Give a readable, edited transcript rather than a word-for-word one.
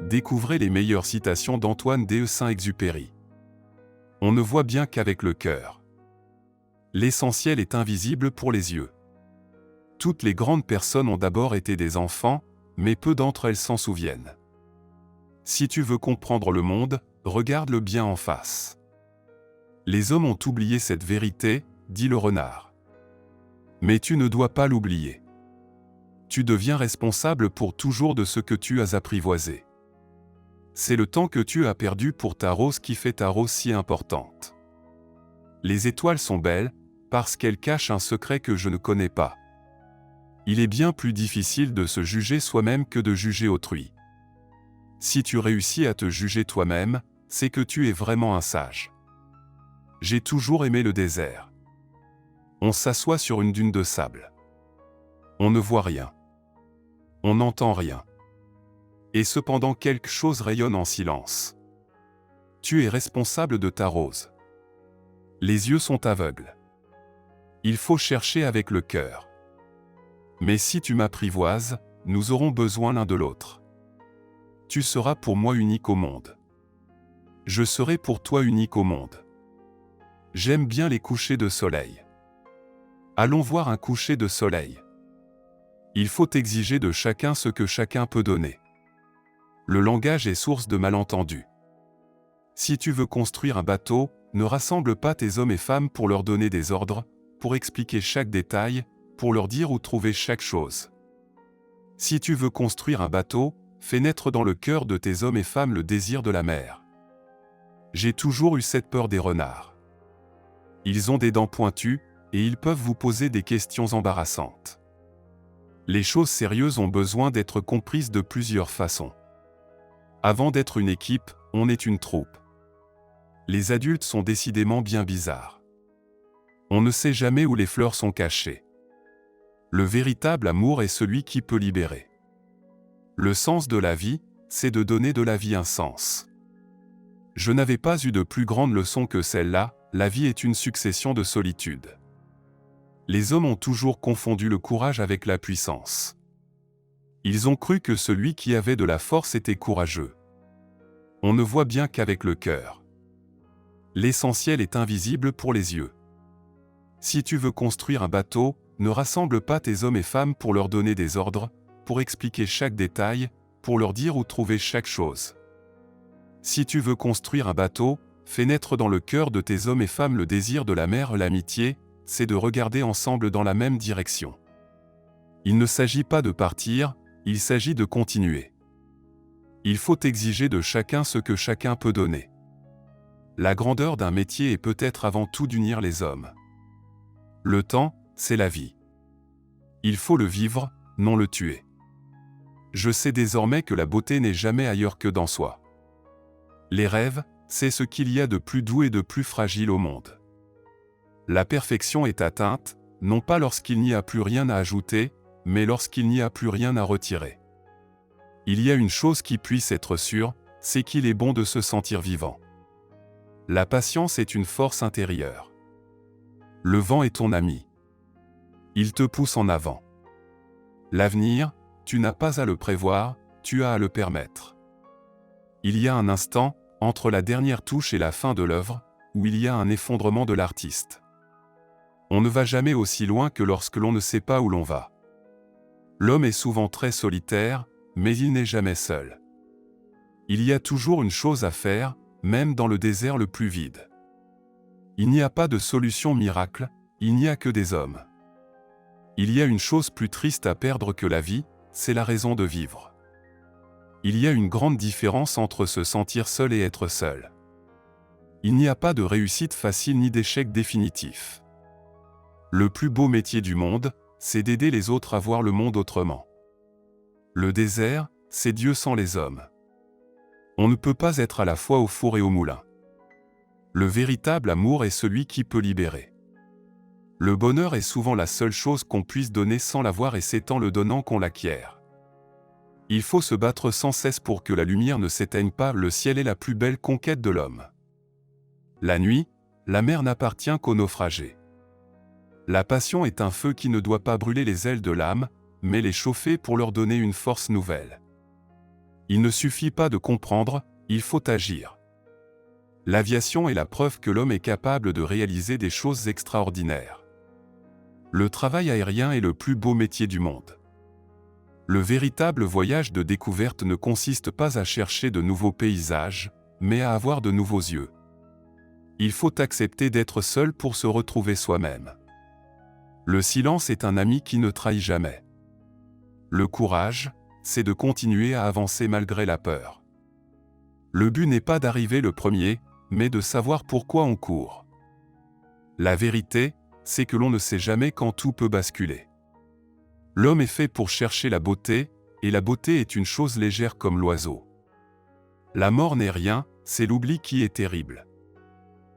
Découvrez les meilleures citations d'Antoine de Saint-Exupéry. On ne voit bien qu'avec le cœur. L'essentiel est invisible pour les yeux. Toutes les grandes personnes ont d'abord été des enfants, mais peu d'entre elles s'en souviennent. Si tu veux comprendre le monde, regarde-le bien en face. Les hommes ont oublié cette vérité, dit le renard. Mais tu ne dois pas l'oublier. Tu deviens responsable pour toujours de ce que tu as apprivoisé. C'est le temps que tu as perdu pour ta rose qui fait ta rose si importante. Les étoiles sont belles, parce qu'elles cachent un secret que je ne connais pas. Il est bien plus difficile de se juger soi-même que de juger autrui. Si tu réussis à te juger toi-même, c'est que tu es vraiment un sage. J'ai toujours aimé le désert. On s'assoit sur une dune de sable. On ne voit rien. On n'entend rien. Et cependant quelque chose rayonne en silence. Tu es responsable de ta rose. Les yeux sont aveugles. Il faut chercher avec le cœur. Mais si tu m'apprivoises, nous aurons besoin l'un de l'autre. Tu seras pour moi unique au monde. Je serai pour toi unique au monde. J'aime bien les couchers de soleil. Allons voir un coucher de soleil. Il faut exiger de chacun ce que chacun peut donner. Le langage est source de malentendus. Si tu veux construire un bateau, ne rassemble pas tes hommes et femmes pour leur donner des ordres, pour expliquer chaque détail, pour leur dire où trouver chaque chose. Si tu veux construire un bateau, fais naître dans le cœur de tes hommes et femmes le désir de la mer. J'ai toujours eu cette peur des renards. Ils ont des dents pointues, et ils peuvent vous poser des questions embarrassantes. Les choses sérieuses ont besoin d'être comprises de plusieurs façons. Avant d'être une équipe, on est une troupe. Les adultes sont décidément bien bizarres. On ne sait jamais où les fleurs sont cachées. Le véritable amour est celui qui peut libérer. Le sens de la vie, c'est de donner de la vie un sens. Je n'avais pas eu de plus grande leçon que celle-là, la vie est une succession de solitudes. Les hommes ont toujours confondu le courage avec la puissance. Ils ont cru que celui qui avait de la force était courageux. On ne voit bien qu'avec le cœur. L'essentiel est invisible pour les yeux. Si tu veux construire un bateau, ne rassemble pas tes hommes et femmes pour leur donner des ordres, pour expliquer chaque détail, pour leur dire où trouver chaque chose. Si tu veux construire un bateau, fais naître dans le cœur de tes hommes et femmes le désir de la mer, l'amitié, c'est de regarder ensemble dans la même direction. Il ne s'agit pas de partir, il s'agit de continuer. Il faut exiger de chacun ce que chacun peut donner. La grandeur d'un métier est peut-être avant tout d'unir les hommes. Le temps, c'est la vie. Il faut le vivre, non le tuer. Je sais désormais que la beauté n'est jamais ailleurs que dans soi. Les rêves, c'est ce qu'il y a de plus doux et de plus fragile au monde. La perfection est atteinte, non pas lorsqu'il n'y a plus rien à ajouter, mais lorsqu'il n'y a plus rien à retirer. Il y a une chose qui puisse être sûre, c'est qu'il est bon de se sentir vivant. La patience est une force intérieure. Le vent est ton ami. Il te pousse en avant. L'avenir, tu n'as pas à le prévoir, tu as à le permettre. Il y a un instant, entre la dernière touche et la fin de l'œuvre, où il y a un effondrement de l'artiste. On ne va jamais aussi loin que lorsque l'on ne sait pas où l'on va. L'homme est souvent très solitaire, mais il n'est jamais seul. Il y a toujours une chose à faire, même dans le désert le plus vide. Il n'y a pas de solution miracle, il n'y a que des hommes. Il y a une chose plus triste à perdre que la vie, c'est la raison de vivre. Il y a une grande différence entre se sentir seul et être seul. Il n'y a pas de réussite facile ni d'échec définitif. Le plus beau métier du monde, c'est d'aider les autres à voir le monde autrement. Le désert, c'est Dieu sans les hommes. On ne peut pas être à la fois au four et au moulin. Le véritable amour est celui qui peut libérer. Le bonheur est souvent la seule chose qu'on puisse donner sans l'avoir et c'est en le donnant qu'on l'acquiert. Il faut se battre sans cesse pour que la lumière ne s'éteigne pas, le ciel est la plus belle conquête de l'homme. La nuit, la mer n'appartient qu'aux naufragés. La passion est un feu qui ne doit pas brûler les ailes de l'âme, mais les chauffer pour leur donner une force nouvelle. Il ne suffit pas de comprendre, il faut agir. L'aviation est la preuve que l'homme est capable de réaliser des choses extraordinaires. Le travail aérien est le plus beau métier du monde. Le véritable voyage de découverte ne consiste pas à chercher de nouveaux paysages, mais à avoir de nouveaux yeux. Il faut accepter d'être seul pour se retrouver soi-même. Le silence est un ami qui ne trahit jamais. Le courage, c'est de continuer à avancer malgré la peur. Le but n'est pas d'arriver le premier, mais de savoir pourquoi on court. La vérité, c'est que l'on ne sait jamais quand tout peut basculer. L'homme est fait pour chercher la beauté, et la beauté est une chose légère comme l'oiseau. La mort n'est rien, c'est l'oubli qui est terrible.